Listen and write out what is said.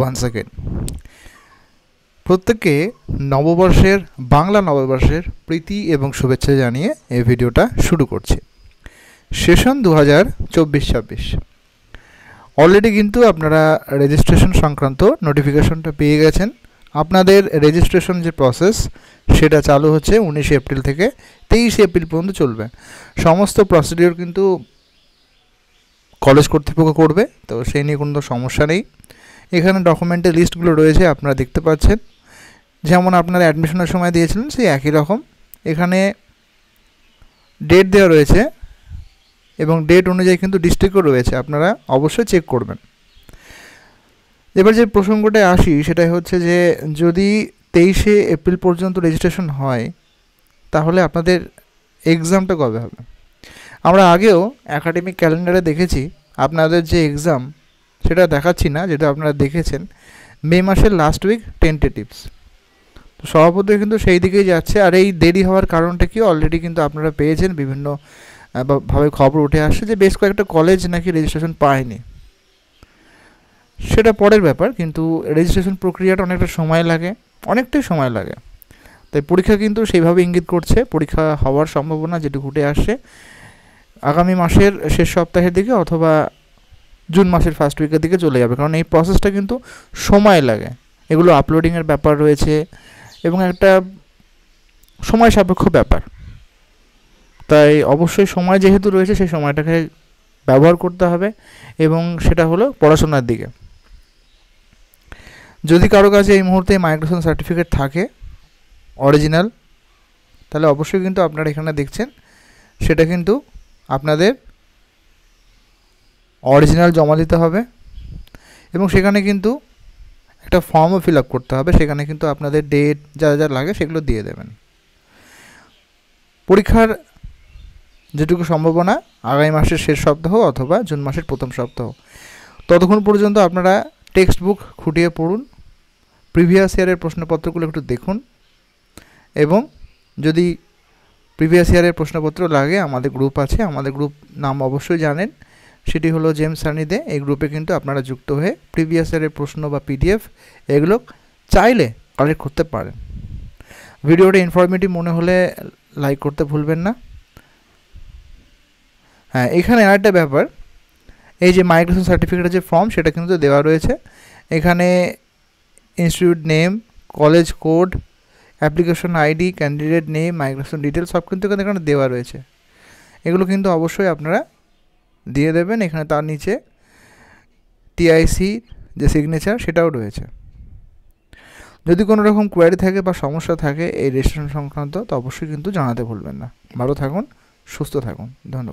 Once again প্রত্যেককে নববর্ষের বাংলা নববর্ষের প্রীতি এবং শুভেচ্ছা জানিয়ে এই ভিডিওটা শুরু করছি। সেশন 2024-26 অলরেডি কিন্তু আপনারা রেজিস্ট্রেশন সংক্রান্ত নোটিফিকেশনটা পেয়ে গেছেন। আপনাদের রেজিস্ট্রেশন যে প্রসেস সেটা চালু হচ্ছে 19 এপ্রিল থেকে 23 এপ্রিল পর্যন্ত চলবে। সমস্ত প্রসিডিওর কিন্তু কলেজ কর্তৃপক্ষ করবে, তো সেই নিয়ে কোনো সমস্যা নেই। এখানে ডকুমেন্টের লিস্টগুলো রয়েছে, আপনারা দেখতে পাচ্ছেন। যেমন আপনারা অ্যাডমিশনের সময় দিয়েছিলেন সেই একই রকম এখানে ডেট দেওয়া রয়েছে এবং ডেট অনুযায়ী কিন্তু ডিস্ট্রিক্টও রয়েছে, আপনারা অবশ্যই চেক করবেন। এবার যে প্রসঙ্গটা আসি সেটাই হচ্ছে যে যদি 23 এপ্রিল পর্যন্ত রেজিস্ট্রেশন হয় তাহলে আপনাদের এক্সামটা কবে হবে? আমরা আগেও একাডেমিক ক্যালেন্ডারে দেখেছি আপনাদের যে এক্সাম সেটা দেখাচ্ছি না, যেটা আপনারা দেখেছেন মে মাসের লাস্ট উইক টেন্টেটিভস। তো স্বভাবতই কিন্তু সেই দিকেই যাচ্ছে। আর এই দেরি হওয়ার কারণটা কি অলরেডি কিন্তু আপনারা পেয়েছেন, বিভিন্ন ভাবে খবর উঠে আসছে যে বেশ কয়েকটা কলেজ নাকি রেজিস্ট্রেশন পায়নি। সেটা পরের ব্যাপার, কিন্তু রেজিস্ট্রেশন প্রক্রিয়াটা অনেকটাই সময় লাগে। তাই পরীক্ষা কিন্তু সেইভাবে ইঙ্গিত করছে পরীক্ষা হওয়ার সম্ভাবনা যেটুকু উঠে আসছে আগামী মাসের শেষ সপ্তাহের দিকে অথবা জুন মাসের ফার্স্ট উইকের দিকে চলে যাবে। কারণ এই প্রসেসটা কিন্তু সময় লাগে, এগুলো আপলোডিংয়ের ব্যাপার রয়েছে এবং একটা সময় সাপেক্ষ ব্যাপার। তাই অবশ্যই সময় যেহেতু রয়েছে সেই সময়টাকে ব্যবহার করতে হবে এবং সেটা হলো পড়াশোনার দিকে। যদি কারো কাছে এই মুহূর্তে মাইগ্রেশন সার্টিফিকেট থাকে অরিজিনাল, তাহলে অবশ্যই কিন্তু আপনারা এখানে দেখছেন সেটা কিন্তু আপনাদের অরিজিনাল জমা দিতে হবে এবং সেখানে কিন্তু একটা ফর্মও ফিল আপ করতে হবে। সেখানে কিন্তু আপনাদের ডেট যা যা লাগে সেগুলো দিয়ে দেবেন। পরীক্ষার যেটুকু সম্ভাবনা আগামী মাসের শেষ সপ্তাহ অথবা জুন মাসের প্রথম সপ্তাহ, ততক্ষণ পর্যন্ত আপনারা টেক্সট বুক খুঁটিয়ে পড়ুন, প্রিভিয়াস ইয়ারের প্রশ্নপত্রগুলো একটু দেখুন এবং যদি প্রিভিয়াস ইয়ারের প্রশ্নপত্র লাগে আমাদের গ্রুপ আছে, আমাদের গ্রুপ নাম অবশ্যই জানেন, সেটি হলো জেমস সানিদে। এই গ্রুপে কিন্তু আপনারা যুক্ত হয়ে প্রিভিয়াস ইয়ারের প্রশ্ন বা পিডিএফ এগুলো চাইলে কালেক্ট করতে পারেন। ভিডিওটা ইনফরমেটিভ মনে হলে লাইক করতে ভুলবেন না। হ্যাঁ, এখানে আরেকটা ব্যাপার, এই যে মাইগ্রেশন সার্টিফিকেটের যে ফর্ম সেটা কিন্তু দেওয়া রয়েছে। এখানে institute name, college code, application ID, candidate name, migration details সব কিন্তু এখানে দেওয়া রয়েছে। এগুলো কিন্তু অবশ্যই আপনারা দিয়ে দেবেন। এখানে তার নিচে টিআইসি যে সিগনেচার সেটাও রয়েছে। যদি কোনো রকম কোয়ারি থাকে বা সমস্যা থাকে এই রেজিস্ট্রেশন সংক্রান্ত, তো অবশ্যই কিন্তু জানাতে ভুলবেন না। ভালো থাকুন, সুস্থ থাকুন, ধন্যবাদ।